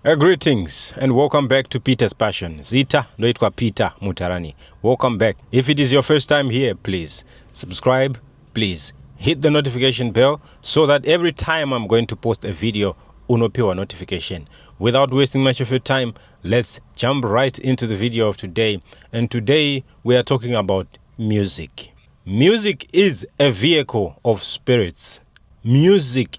Greetings and welcome back to Peter's Passion. Zita Noitwa Peter Mutarani. Welcome back. If it is your first time here, please subscribe, please hit the notification bell so that every time I'm going to post a video, unopewa notification. Without wasting much of your time, let's jump right into the video of today. And today we are talking about music. Music is a vehicle of spirits. Music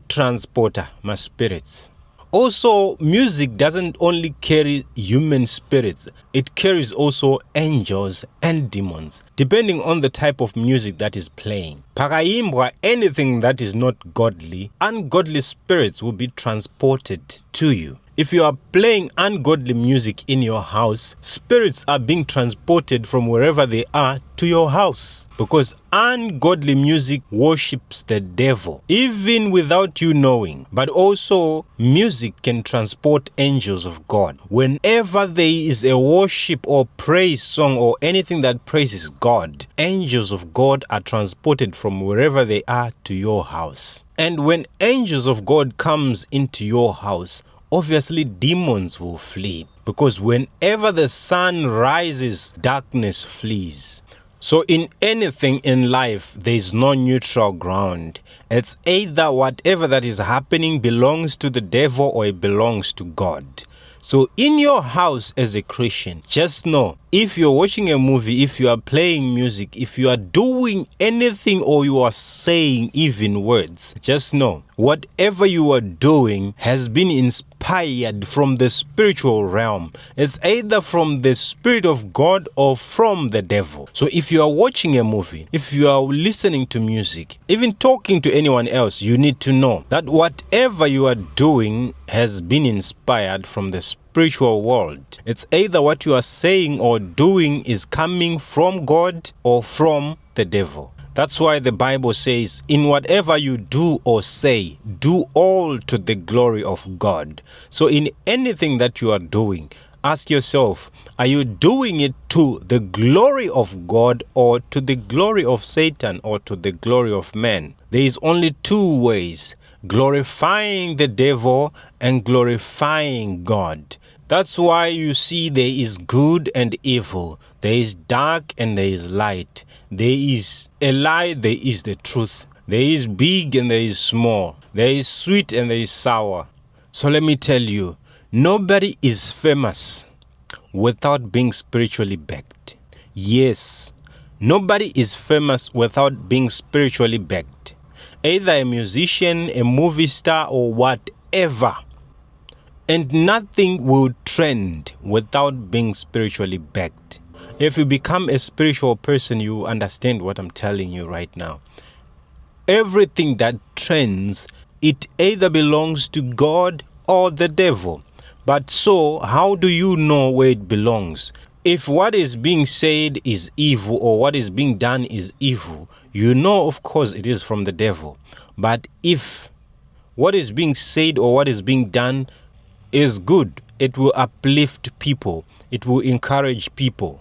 transporter my spirits. Also, music doesn't only carry human spirits, it carries also angels and demons, depending on the type of music that is playing. Pakaimbwa, anything that is not godly, ungodly spirits will be transported to you. If you are playing ungodly music in your house, spirits are being transported from wherever they are to your house. Because ungodly music worships the devil, even without you knowing. But also, music can transport angels of God. Whenever there is a worship or praise song or anything that praises God, angels of God are transported from wherever they are to your house. And when angels of God comes into your house, obviously demons will flee, because whenever the sun rises, darkness flees. So in anything in life, there is no neutral ground. It's either whatever that is happening belongs to the devil or it belongs to God. So in your house as a Christian, just know, if you're watching a movie, if you are playing music, if you are doing anything or you are saying even words, just know, whatever you are doing has been inspired from the spiritual realm. It's either from the Spirit of God or from the devil. So if you are watching a movie, if you are listening to music, even talking to anyone else, you need to know that whatever you are doing has been inspired from the spiritual world. It's either what you are saying or doing is coming from God or from the devil. That's why the Bible says, in whatever you do or say, do all to the glory of God. So in anything that you are doing, ask yourself, are you doing it to the glory of God or to the glory of Satan or to the glory of man? There is only two ways: glorifying the devil and glorifying God. That's why you see there is good and evil. There is dark and there is light. There is a lie, there is the truth. There is big and there is small. There is sweet and there is sour. So let me tell you, nobody is famous without being spiritually backed. Yes, nobody is famous without being spiritually backed. Either a musician, a movie star, or whatever. And nothing will trend without being spiritually backed. If you become a spiritual person, you understand what I'm telling you right now. Everything that trends, it either belongs to God or the devil. But so, how do you know where it belongs? If what is being said is evil or what is being done is evil, you know, of course, it is from the devil. But if what is being said or what is being done is good, it will uplift people, it will encourage people,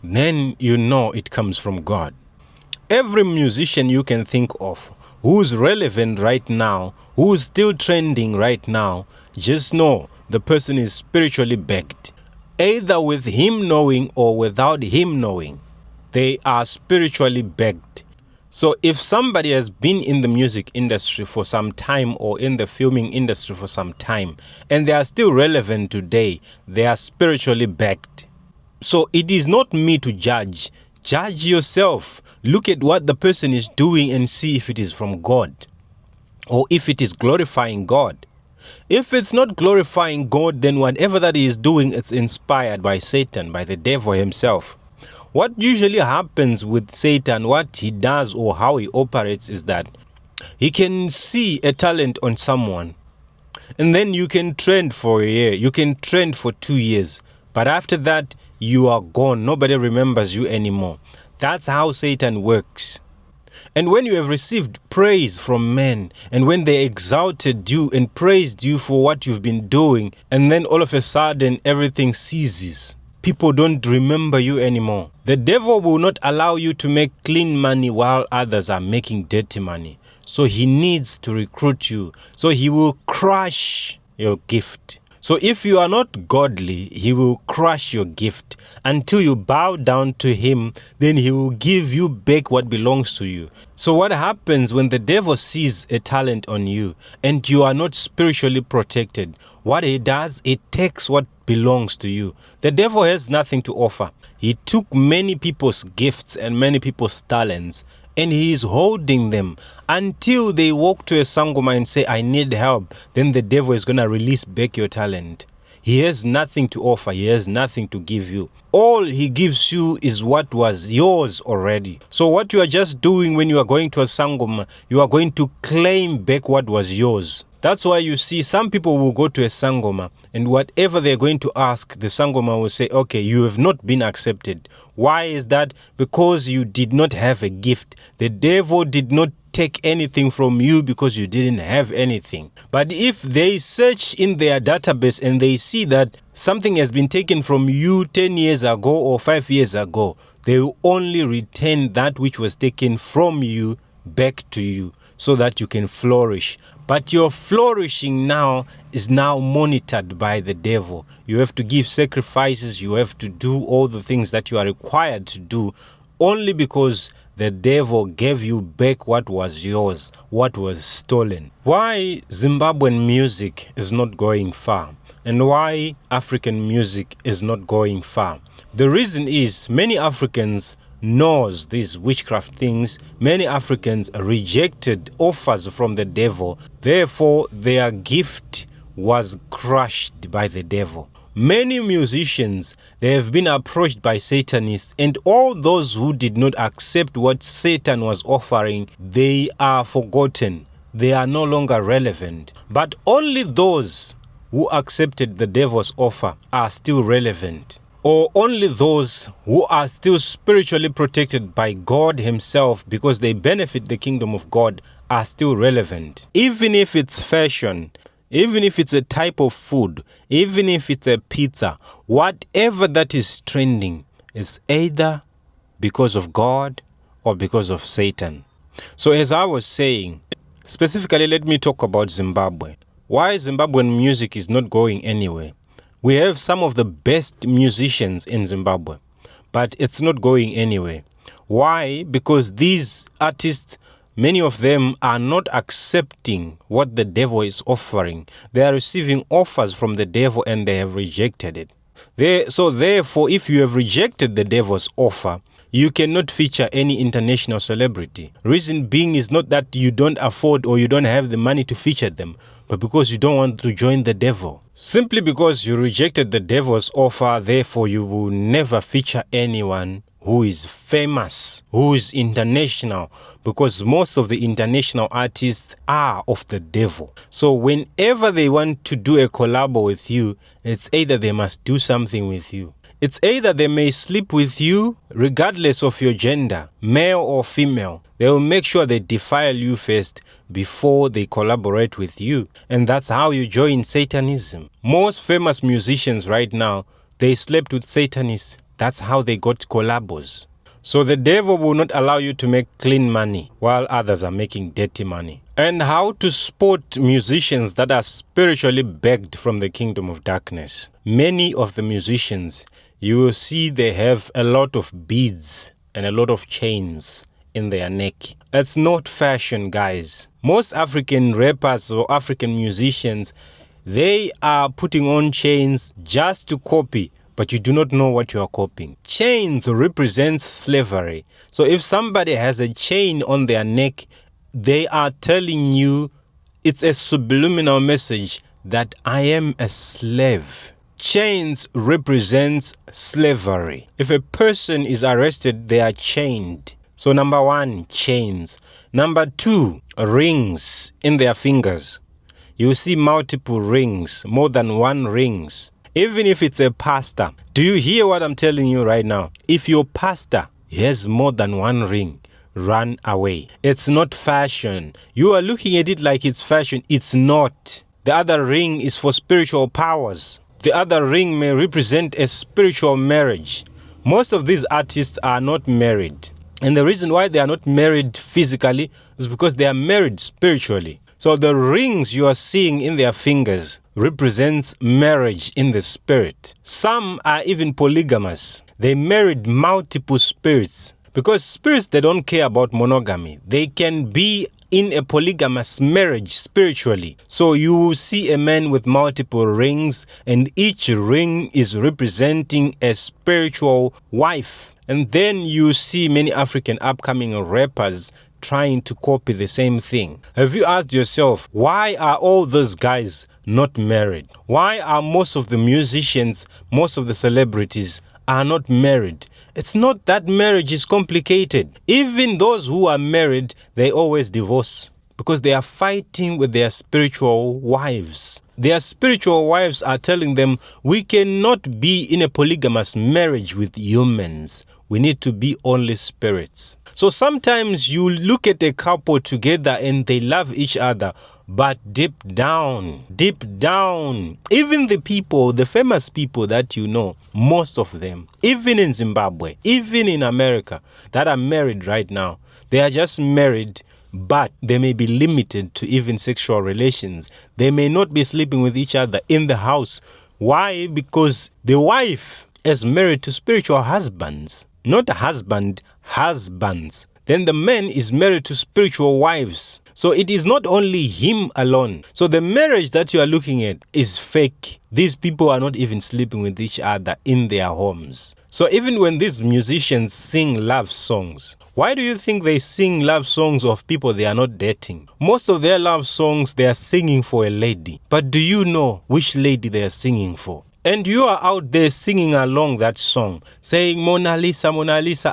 then you know it comes from God. Every musician you can think of who's relevant right now, who's still trending right now, just know the person is spiritually backed. Either with him knowing or without him knowing, they are spiritually backed. So if somebody has been in the music industry for some time or in the filming industry for some time and they are still relevant today, they are spiritually backed. So it is not me to judge. Judge yourself. Look at what the person is doing and see if it is from God or if it is glorifying God. If it's not glorifying God, then whatever that he is doing, it's inspired by Satan, by the devil himself. What usually happens with Satan, what he does or how he operates is that he can see a talent on someone and then you can trend for a year, you can trend for 2 years, but after that you are gone. Nobody remembers you anymore. That's how Satan works. And when you have received praise from men, and when they exalted you and praised you for what you've been doing, and then all of a sudden everything ceases, people don't remember you anymore. The devil will not allow you to make clean money while others are making dirty money. So he needs to recruit you. So he will crush your gift. So if you are not godly, he will crush your gift. Until you bow down to him, then he will give you back what belongs to you. So what happens when the devil sees a talent on you and you are not spiritually protected? What he does, it takes what belongs to you. The devil has nothing to offer. He took many people's gifts and many people's talents, and he is holding them until they walk to a sangoma and say, I need help. Then the devil is going to release back your talent. He has nothing to offer. He has nothing to give you. All he gives you is what was yours already. So what you are just doing when you are going to a sangoma, you are going to claim back what was yours. That's why you see some people will go to a sangoma, and whatever they're going to ask, the sangoma will say, okay, you have not been accepted. Why is that? Because you did not have a gift. The devil did not take anything from you because you didn't have anything. But if they search in their database and they see that something has been taken from you 10 years ago or 5 years ago, they will only return that which was taken from you back to you so that you can flourish. But your flourishing now is now monitored by the devil. You have to give sacrifices. You have to do all the things that you are required to do only because the devil gave you back what was yours, what was stolen. Why Zimbabwean music is not going far, and why African music is not going far? The reason is many Africans knows these witchcraft things. Many Africans rejected offers from the devil. Therefore, their gift was crushed by the devil. Many musicians, they have been approached by Satanists, and all those who did not accept what Satan was offering, they are forgotten. They are no longer relevant. But only those who accepted the devil's offer are still relevant. Or only those who are still spiritually protected by God himself because they benefit the kingdom of God are still relevant. Even if it's fashion, even if it's a type of food, even if it's a pizza, whatever that is trending is either because of God or because of Satan. So as I was saying, specifically let me talk about Zimbabwe. Why Zimbabwean music is not going anywhere? We have some of the best musicians in Zimbabwe, but it's not going anywhere. Why? Because these artists, many of them are not accepting what the devil is offering. They are receiving offers from the devil and they have rejected it. So therefore, if you have rejected the devil's offer, you cannot feature any international celebrity. Reason being is not that you don't afford or you don't have the money to feature them, but because you don't want to join the devil. Simply because you rejected the devil's offer, therefore you will never feature anyone who is famous, who is international, because most of the international artists are of the devil. So whenever they want to do a collab with you, it's either they must do something with you. It's either they may sleep with you regardless of your gender, male or female. They will make sure they defile you first before they collaborate with you. And that's how you join Satanism. Most famous musicians right now, they slept with Satanists. That's how they got collabos. So the devil will not allow you to make clean money while others are making dirty money. And how to spot musicians that are spiritually begged from the kingdom of darkness. Many of the musicians, you will see they have a lot of beads and a lot of chains in their neck. That's not fashion, guys. Most African rappers or African musicians, they are putting on chains just to copy, but you do not know what you are copying. Chains represents slavery. So if somebody has a chain on their neck, they are telling you, it's a subliminal message that I am a slave. Chains represents slavery. If a person is arrested, they are chained. So number one, chains. Number two, rings in their fingers. You see multiple rings, more than one rings. Even if it's a pastor, do you hear what I'm telling you right now? If your pastor has more than one ring, run away. It's not fashion. You are looking at it like it's fashion. It's not. The other ring is for spiritual powers. The other ring may represent a spiritual marriage. Most of these artists are not married. And the reason why they are not married physically is because they are married spiritually. So the rings you are seeing in their fingers, represents marriage in the spirit. Some are even polygamous. They married multiple spirits. Because spirits, they don't care about monogamy. They can be in a polygamous marriage spiritually. So you see a man with multiple rings, and each ring is representing a spiritual wife. And then you see many African upcoming rappers trying to copy the same thing. Have you asked yourself, why are all those guys not married? Why are most of the musicians, most of the celebrities are not married? It's not that marriage is complicated. Even those who are married, they always divorce because they are fighting with their spiritual wives. Their spiritual wives are telling them, we cannot be in a polygamous marriage with humans. We need to be only spirits. So sometimes you look at a couple together and they love each other, but deep down, even the people, the famous people that you know, most of them, even in Zimbabwe, even in America, that are married right now, they are just married, but they may be limited to even sexual relations. They may not be sleeping with each other in the house. Why? Because the wife is married to spiritual husbands, not husbands. Then the man is married to spiritual wives. So it is not only him alone. So the marriage that you are looking at is fake. These people are not even sleeping with each other in their homes. So even when these musicians sing love songs, why do you think they sing love songs of people they are not dating? Most of their love songs, they are singing for a lady. But do you know which lady they are singing for? And you are out there singing along that song, saying, Mona Lisa,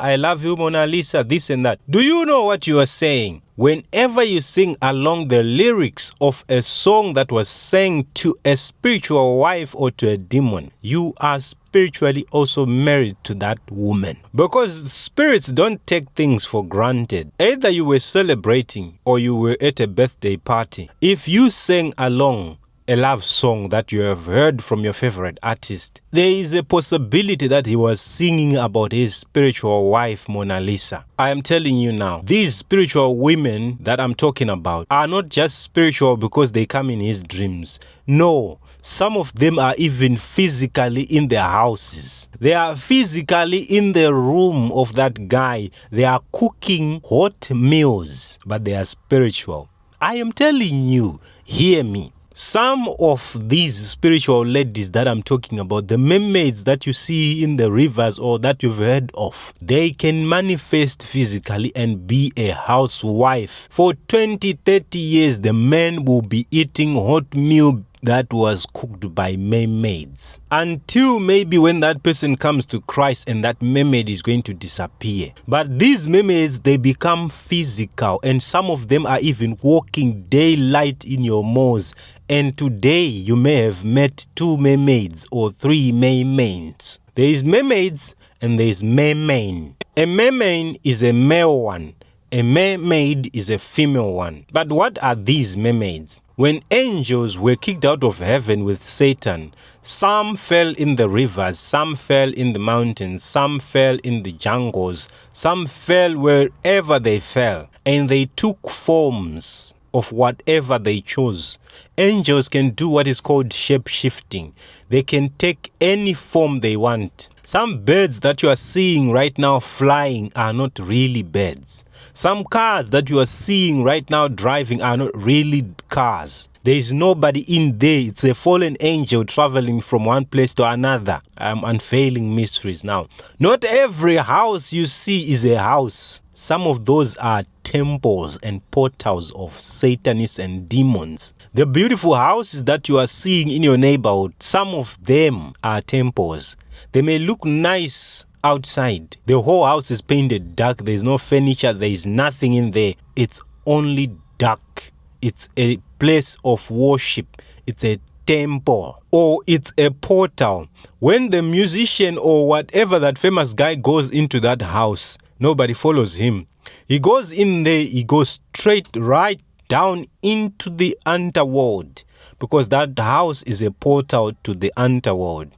I love you, Mona Lisa, this and that. Do you know what you are saying? Whenever you sing along the lyrics of a song that was sang to a spiritual wife or to a demon, you are spiritually also married to that woman. Because spirits don't take things for granted. Either you were celebrating or you were at a birthday party. If you sang along a love song that you have heard from your favorite artist, there is a possibility that he was singing about his spiritual wife, Mona Lisa. I am telling you now, these spiritual women that I'm talking about are not just spiritual because they come in his dreams. No, some of them are even physically in their houses. They are physically in the room of that guy. They are cooking hot meals, but they are spiritual. I am telling you, hear me. Some of these spiritual ladies that I'm talking about, the mermaids that you see in the rivers or that you've heard of, they can manifest physically and be a housewife. For 20, 30 years, the man will be eating hot meal that was cooked by mermaids. Until maybe when that person comes to Christ and that mermaid is going to disappear. But these mermaids, they become physical, and some of them are even walking daylight in your malls. And today you may have met 2 mermaids or 3 mermaids. There is mermaids and there is mermaid. A mermaid is a male one. A mermaid is a female one. But what are these mermaids? When angels were kicked out of heaven with Satan, some fell in the rivers, some fell in the mountains, some fell in the jungles, some fell wherever they fell, and they took forms of whatever they chose. Angels can do what is called shape-shifting. They can take any form they want. Some birds that you are seeing right now flying are not really birds. Some cars that you are seeing right now driving are not really cars. There is nobody in there. It's a fallen angel traveling from one place to another. I'm unveiling mysteries now. Not every house you see is a house. Some of those are temples and portals of Satanists and demons. The beautiful houses that you are seeing in your neighborhood, some of them are temples. They may look nice outside. The whole house is painted dark. There is no furniture. There is nothing in there. It's only dark. It's a place of worship. It's a temple, or it's a portal. When the musician or whatever that famous guy goes into that house, nobody follows him. He goes in there, he goes straight right down into the underworld, because that house is a portal to the underworld.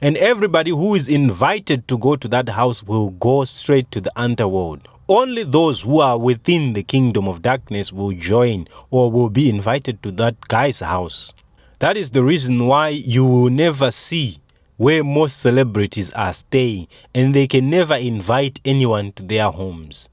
And everybody who is invited to go to that house will go straight to the underworld. Only those who are within the kingdom of darkness will join or will be invited to that guy's house. That is the reason why you will never see where most celebrities are staying, and they can never invite anyone to their homes.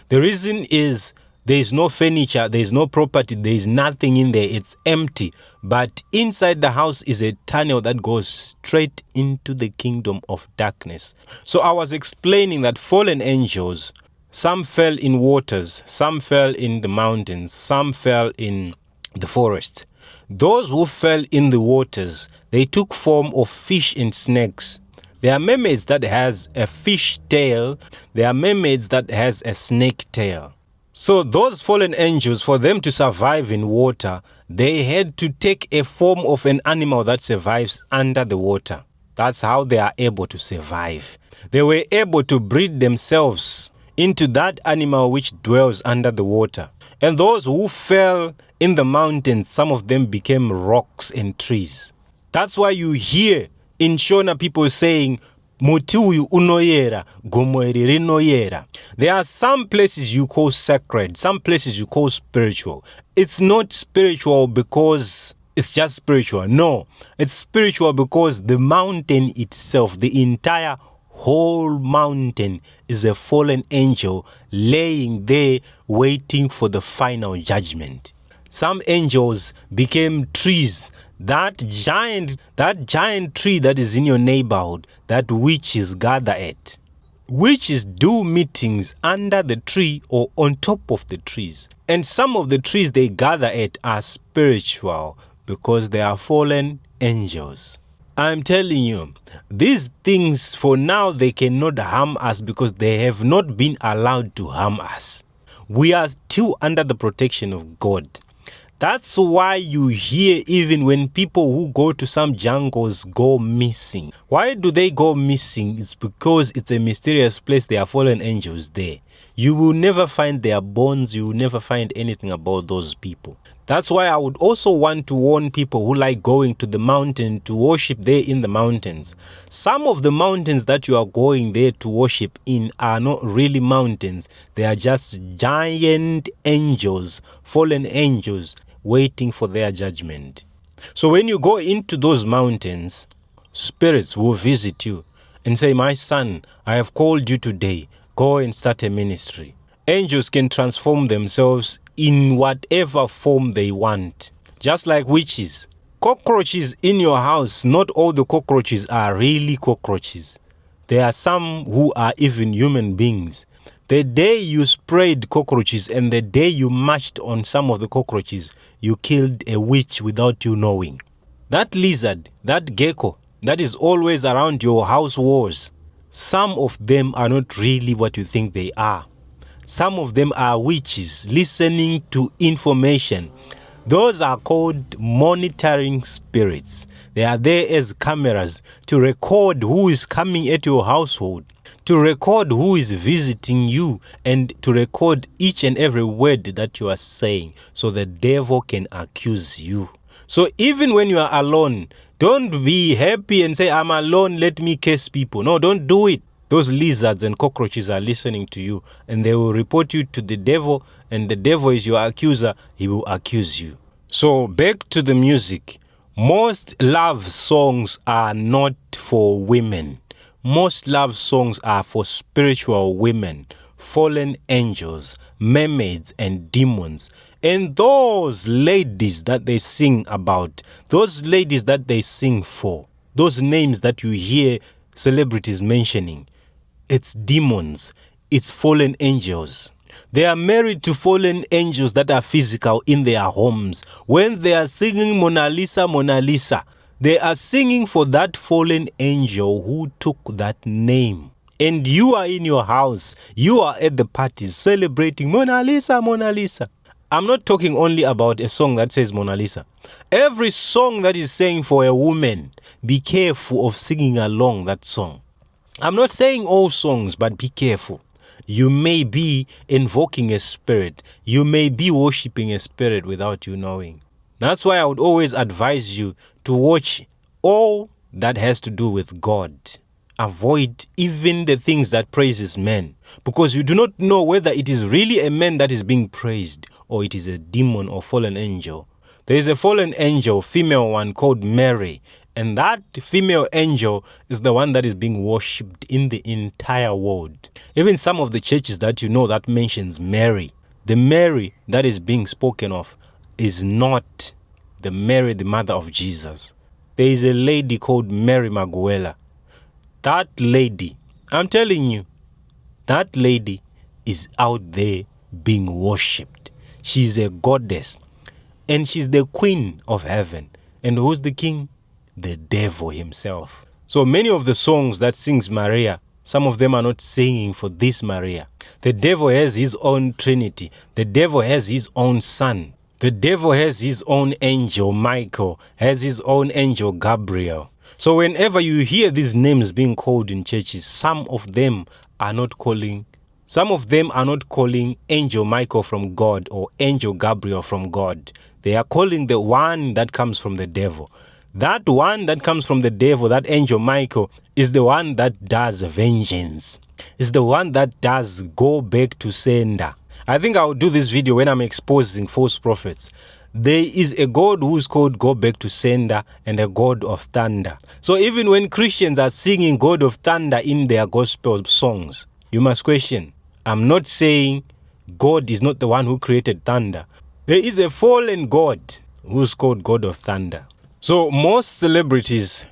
The reason is there is no furniture, there is no property, there is nothing in there, it's empty. But inside the house is a tunnel that goes straight into the kingdom of darkness. So I was explaining that fallen angels, some fell in waters, some fell in the mountains, some fell in the forest. Those who fell in the waters, they took form of fish and snakes. There are mermaids that has a fish tail. There are mermaids that has a snake tail. So those fallen angels, for them to survive in water, they had to take a form of an animal that survives under the water. That's how they are able to survive. They were able to breed themselves into that animal which dwells under the water. And those who fell in the mountains, some of them became rocks and trees. That's why you hear in Shona people saying, Muti uyu unoyera, gomo iri rinoyera. There are some places you call sacred, some places you call spiritual. It's not spiritual because it's just spiritual. No, it's spiritual because the mountain itself, the entire whole mountain, is a fallen angel laying there waiting for the final judgment. Some angels became trees. That giant tree that is in your neighborhood, that witches gather at. Witches do meetings under the tree or on top of the trees. And some of the trees they gather at are spiritual because they are fallen angels. I'm telling you, these things for now they cannot harm us because they have not been allowed to harm us. We are still under the protection of God. That's why you hear even when people who go to some jungles go missing. Why do they go missing? It's because it's a mysterious place. There are fallen angels there. You will never find their bones. You will never find anything about those people. That's why I would also want to warn people who like going to the mountain to worship there in the mountains. Some of the mountains that you are going there to worship in are not really mountains. They are just giant angels, fallen angels, waiting for their judgment. So when you go into those mountains, spirits will visit you and say, my son, I have called you today. Go and start a ministry. Angels can transform themselves in whatever form they want, just like witches. Cockroaches in your house, not all the cockroaches are really cockroaches. There are some who are even human beings. The day you sprayed cockroaches and the day you marched on some of the cockroaches, you killed a witch without you knowing. That lizard, that gecko, that is always around your house walls, some of them are not really what you think they are. Some of them are witches listening to information. Those are called monitoring spirits. They are there as cameras to record who is coming at your household, to record who is visiting you, and to record each and every word that you are saying so the devil can accuse you. So even when you are alone, don't be happy and say, I'm alone, let me curse people. No, don't do it. Those lizards and cockroaches are listening to you and they will report you to the devil, and the devil is your accuser. He will accuse you. So back to the music. Most love songs are not for women. Most love songs are for spiritual women, fallen angels, mermaids and demons. And those ladies that they sing about, those ladies that they sing for, those names that you hear celebrities mentioning, it's demons, it's fallen angels. They are married to fallen angels that are physical in their homes. When they are singing Mona Lisa, Mona Lisa, they are singing for that fallen angel who took that name. And you are in your house, you are at the parties celebrating Mona Lisa, Mona Lisa. I'm not talking only about a song that says Mona Lisa. Every song that is saying for a woman, be careful of singing along that song. I'm not saying all songs, but be careful. You may be invoking a spirit. You may be worshiping a spirit without you knowing. That's why I would always advise you to watch all that has to do with God. Avoid even the things that praises men, because you do not know whether it is really a man that is being praised or it is a demon or fallen angel. There is a fallen angel, female one, called Mary. And that female angel is the one that is being worshipped in the entire world. Even some of the churches that you know that mentions Mary, the Mary that is being spoken of is not the Mary, the mother of Jesus. There is a lady called Mary Magdalene. That lady, I'm telling you, that lady is out there being worshipped. She's a goddess. And she's the queen of heaven. And who's the king? The devil himself. So many of the songs that sings Maria, some of them are not singing for this Maria. The devil has his own trinity. The devil has his own son. The devil has his own angel, Michael, has his own angel, Gabriel. So whenever you hear these names being called in churches, some of them are not calling Angel Michael from God or Angel Gabriel from God. They are calling the one that comes from the devil. That one that comes from the devil, that Angel Michael, is the one that does vengeance. Is the one that does go back to sender. I think I'll do this video when I'm exposing false prophets. There is a God who is called go back to sender and a God of thunder. So even when Christians are singing God of thunder in their gospel songs, you must question. I'm not saying God is not the one who created thunder. There is a fallen God who's called God of thunder. So most celebrities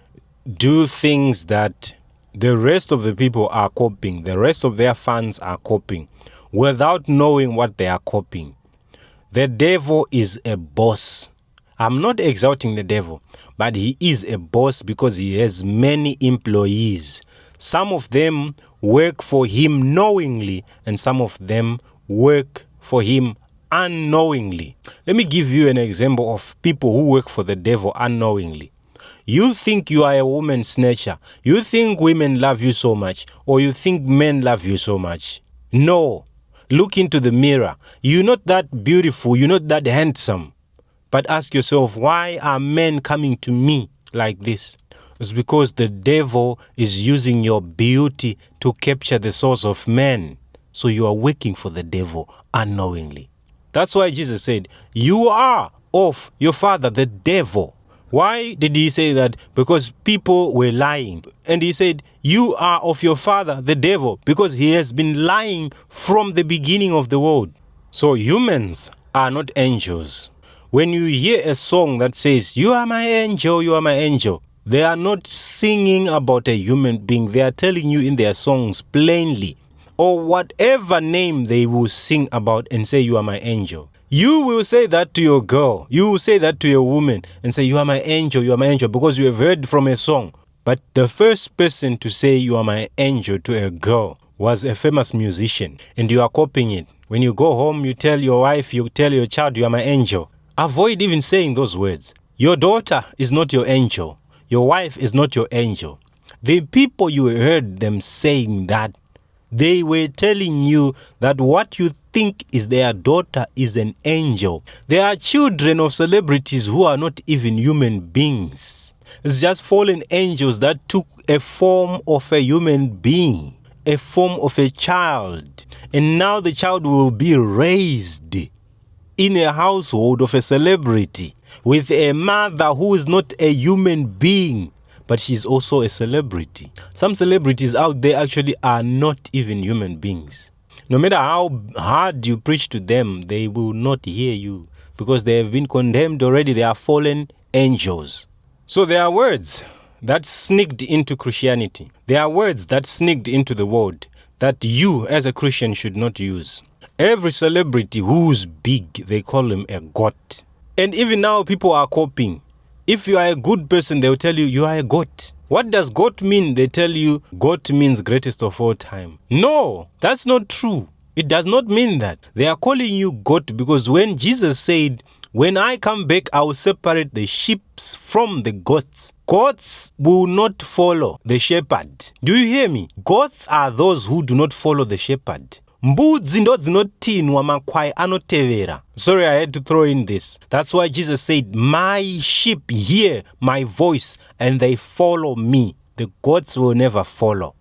do things that the rest of the people are copying, the rest of their fans are copying, without knowing what they are copying. The devil is a boss. I'm not exalting the devil, but he is a boss because he has many employees. Some of them work for him knowingly, and some of them work for him unknowingly. Let me give you an example of people who work for the devil unknowingly. You think you are a woman snatcher. You think women love you so much, or you think men love you so much. No. Look into the mirror. You're not that beautiful. You're not that handsome. But ask yourself, why are men coming to me like this? It's because the devil is using your beauty to capture the souls of men. So you are working for the devil unknowingly. That's why Jesus said, you are of your father, the devil. Why did he say that? Because people were lying. And he said, you are of your father, the devil, because he has been lying from the beginning of the world. So humans are not angels. When you hear a song that says, you are my angel, you are my angel, they are not singing about a human being. They are telling you in their songs plainly, or whatever name they will sing about and say, you are my angel. You will say that to your girl. You will say that to your woman and say, you are my angel, because you have heard from a song. But the first person to say you are my angel to a girl was a famous musician, and you are copying it. When you go home, you tell your wife, you tell your child, you are my angel. Avoid even saying those words. Your daughter is not your angel. Your wife is not your angel. The people you heard them saying that, they were telling you that what you think is their daughter is an angel. They are children of celebrities who are not even human beings. It's just fallen angels that took a form of a human being, a form of a child. And now the child will be raised in a household of a celebrity with a mother who is not a human being, but she's also a celebrity. Some celebrities out there actually are not even human beings. No matter how hard you preach to them, they will not hear you because they have been condemned already. They are fallen angels. So there are words that sneaked into Christianity. There are words that sneaked into the world that you as a Christian should not use. Every celebrity who's big, they call him a god. And even now people are copying. If you are a good person, they'll tell you, you are a God. What does God mean? They tell you, God means greatest of all time. No, that's not true. It does not mean that. They are calling you God because when Jesus said, when I come back, I will separate the sheep from the goats. Goats will not follow the shepherd. Do you hear me? Goats are those who do not follow the shepherd. Mbudzi ndo dzinotinwa makwai anotevera. Sorry, I had to throw in this. That's why Jesus said, my sheep hear my voice and they follow me. The goats will never follow.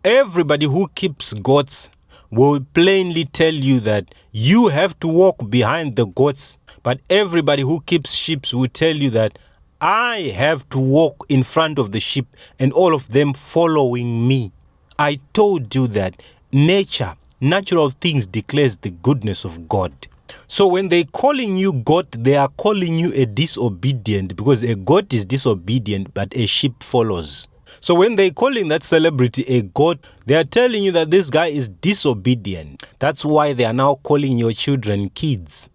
Everybody who keeps goats will plainly tell you that you have to walk behind the goats, but everybody who keeps sheep will tell you that I have to walk in front of the sheep and all of them following me. I told you that natural things declares the goodness of God. So when they calling you goat, they are calling you a disobedient, because a goat is disobedient, but a sheep follows. So when they calling that celebrity a goat, they are telling you that this guy is disobedient. That's why they are now calling your children kids.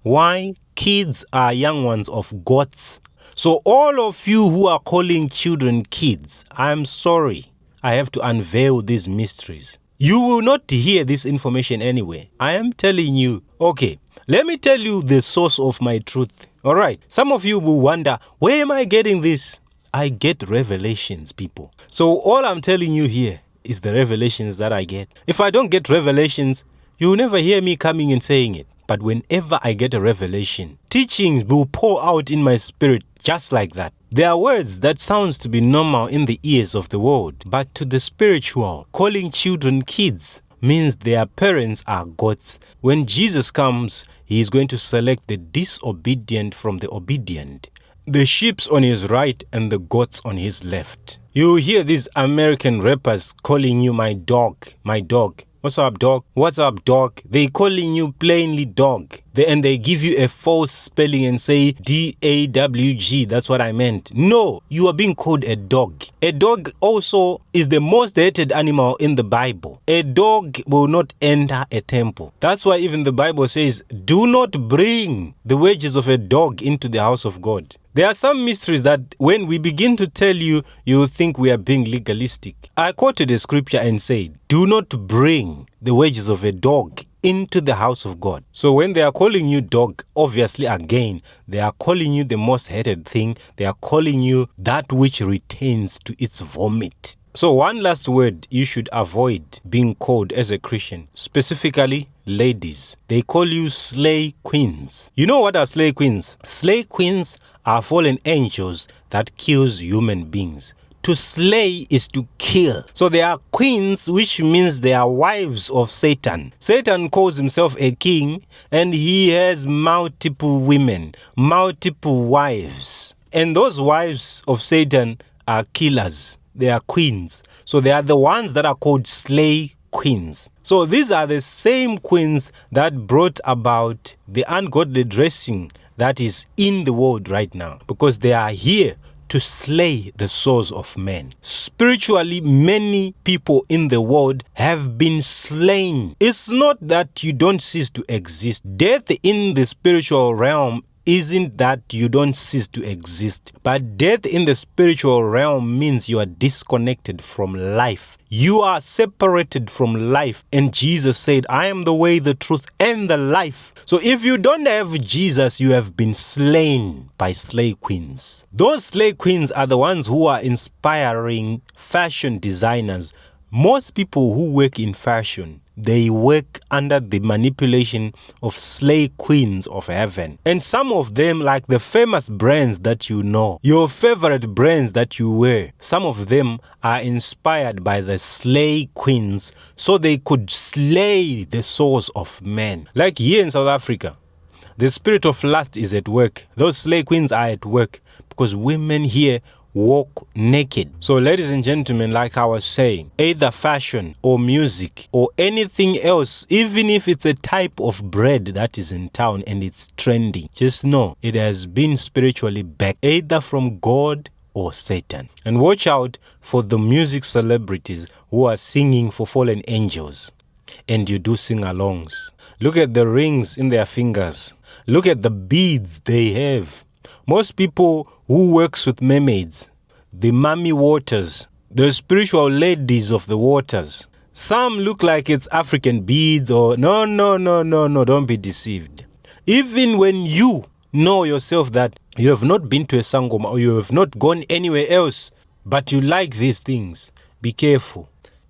Why? Kids are young ones of goats. So all of you who are calling children kids, I'm sorry. I have to unveil these mysteries. You will not hear this information anywhere. I am telling you. Okay, let me tell you the source of my truth. All right. Some of you will wonder, where am I getting this? I get revelations, people. So all I'm telling you here is the revelations that I get. If I don't get revelations, you will never hear me coming and saying it. But whenever I get a revelation, teachings will pour out in my spirit just like that. There are words that sounds to be normal in the ears of the world, but to the spiritual, calling children kids means their parents are gods. When Jesus comes, he is going to select the disobedient from the obedient. The sheep's on his right and the goats on his left. You hear these American rappers calling you my dog, my dog. What's up, dog? What's up, dog? They calling you plainly dog. And they give you a false spelling and say D-A-W-G. That's what I meant. No, you are being called a dog. A dog also is the most hated animal in the Bible. A dog will not enter a temple. That's why even the Bible says, do not bring the wages of a dog into the house of God. There are some mysteries that when we begin to tell you, you will think we are being legalistic. I quoted a scripture and said, do not bring the wages of a dog into the house of God. So when they are calling you dog, obviously again, they are calling you the most hated thing. They are calling you that which retains to its vomit. So one last word you should avoid being called as a Christian, specifically ladies. They call you slay queens. You know what are slay queens? Slay queens are fallen angels that kills human beings. To slay is to kill. So they are queens, which means they are wives of Satan. Satan calls himself a king and he has multiple women, multiple wives. And those wives of Satan are killers. They are queens. So they are the ones that are called slay queens. So these are the same queens that brought about the ungodly dressing that is in the world right now, because they are here to slay the souls of men. Spiritually, many people in the world have been slain. It's not that you don't cease to exist. Death in the spiritual realm isn't that you don't cease to exist, but death in the spiritual realm means you are disconnected from life. You are separated from life. And Jesus said, I am the way, the truth, and the life. So if you don't have Jesus, you have been slain by slay queens. Those slay queens are the ones who are inspiring fashion designers. Most people who work in fashion, they work under the manipulation of slay queens of heaven. And some of them, like the famous brands that you know, your favorite brands that you wear, some of them are inspired by the slay queens so they could slay the souls of men. Like here in South Africa, the spirit of lust is at work. Those slay queens are at work because women here walk naked. So ladies and gentlemen, like I was saying, either fashion or music or anything else, even if it's a type of bread that is in town and it's trending, just know it has been spiritually backed either from God or Satan. And watch out for the music celebrities who are singing for fallen angels. And you do sing-alongs. Look at the rings in their fingers. Look at the beads they have. Most people who works with mermaids, the mummy waters, the spiritual ladies of the waters, some look like it's African beads or no, don't be deceived. Even when you know yourself that you have not been to a sangoma or you have not gone anywhere else, but you like these things, be careful.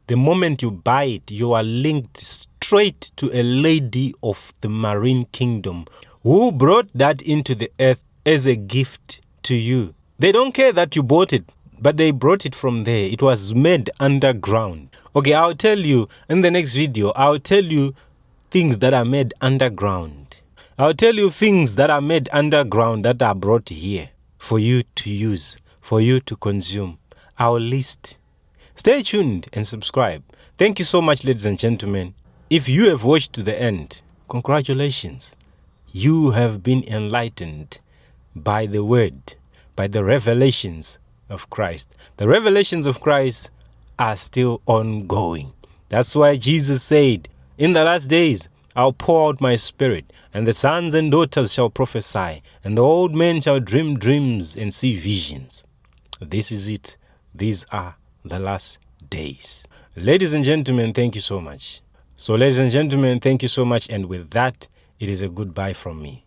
The moment you buy it, you are linked straight to a lady of the marine kingdom who brought that into the earth as a gift to you. They don't care that you bought it, but they brought it from there. It was made underground. Okay, I'll tell you in the next video, I'll tell you things that are made underground. I'll tell you things that are made underground that are brought here for you to use, for you to consume. I'll list. Stay tuned and subscribe. Thank you so much, ladies and gentlemen. If you have watched to the end, congratulations. You have been enlightened by the word, by the revelations of Christ. The revelations of Christ are still ongoing. That's why Jesus said, in the last days, I'll pour out my spirit, and the sons and daughters shall prophesy, and the old men shall dream dreams and see visions. This is it. These are the last days. Ladies and gentlemen, thank you so much. So ladies and gentlemen, thank you so much. And with that, it is a goodbye from me.